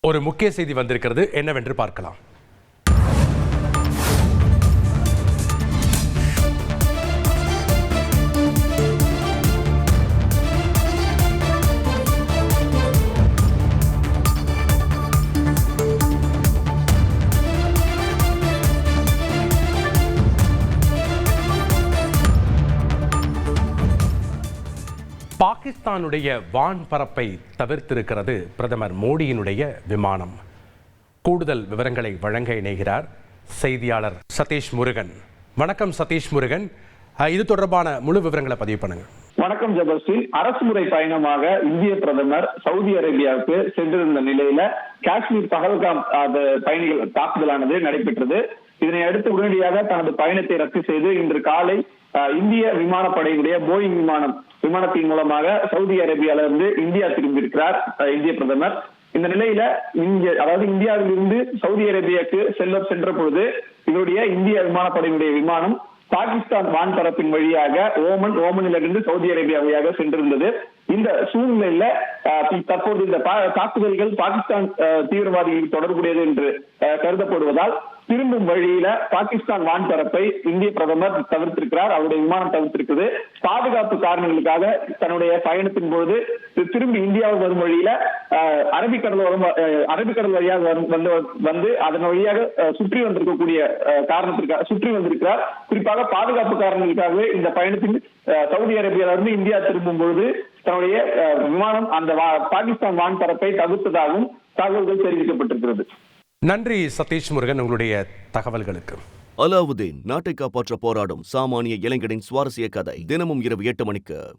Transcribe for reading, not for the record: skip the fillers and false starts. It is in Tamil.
ஒரு முக்கிய செய்தி வந்திருக்கிறது, என்னவென்று பார்க்கலாம். பாகிஸ்தானுடைய வான் பரப்பை தவிர்த்திருக்கிறது பிரதமர் மோடியினுடைய விமானம். கூடுதல் விவரங்களை வழங்க இணைகிறார் செய்தியாளர் சதீஷ் முருகன். வணக்கம் சதீஷ் முருகன், இது தொடர்பான முழு விவரங்களை பதிவு பண்ணுங்க. வணக்கம் ஜபஸ்ரீ. அரசுமுறை பயணமாக இந்திய பிரதமர் சவுதி அரேபியாவுக்கு சென்றிருந்த நிலையில காஷ்மீர் பஹல்காம் பயணிகள் தாக்குதலானது நடைபெற்றது. இதனை அடுத்து உடனடியாக தனது பயணத்தை ரத்து செய்து இன்று காலை இந்திய விமானப்படையினுடைய போயிங் விமானத்தின் மூலமாக சவுதி அரேபியாவிலிருந்து இந்தியா திரும்பியிருக்கிறார் இந்திய பிரதமர். இந்த நிலையில இந்தியாவிலிருந்து சவுதி அரேபியாவுக்கு சென்ற பொழுது இவருடைய இந்திய விமானப்படையினுடைய விமானம் பாகிஸ்தான் வான்பரப்பின் வழியாக ஓமனிலிருந்து சவுதி அரேபியா வழியாக சென்றிருந்தது. இந்த சூழ்நிலையில தற்போது இந்த தாக்குதல்கள் பாகிஸ்தான் தீவிரவாதிகளுக்கு தொடர்புடையது என்று கருதப்படுவதால் திரும்பும் வழியில பாகிஸ்தான் வான்பரப்பை இந்திய பிரதமர் தவிர்த்திருக்கிறார். அவருடைய விமானம் தவிர்த்திருக்கிறது. பாதுகாப்பு காரணங்களுக்காக தன்னுடைய பயணத்தின் போது திரும்பி இந்தியாவுக்கு வரும் வழியில அரபிக்கடல் வழியாக வந்து அதன் வழியாக சுற்றி வந்திருக்கிறார். குறிப்பாக பாதுகாப்பு காரணங்களுக்காகவே இந்த பயணத்தின் சவுதி அரேபியாவிலிருந்து இந்தியா திரும்பும் பொழுது தன்னுடைய விமானம் அந்த பாகிஸ்தான் வான்பரப்பை தவிர்த்ததாகவும் தகவல்கள் தெரிவிக்கப்பட்டிருக்கிறது. நன்றி சதீஷ் முருகன், உங்களுடைய தகவல்களுக்கு. அலாவுதீன் நாட்டை காப்பாற்ற போராடும் சாமானிய இளைஞனின் சுவாரஸ்ய கதை தினமும் இரவு 8 மணிக்கு.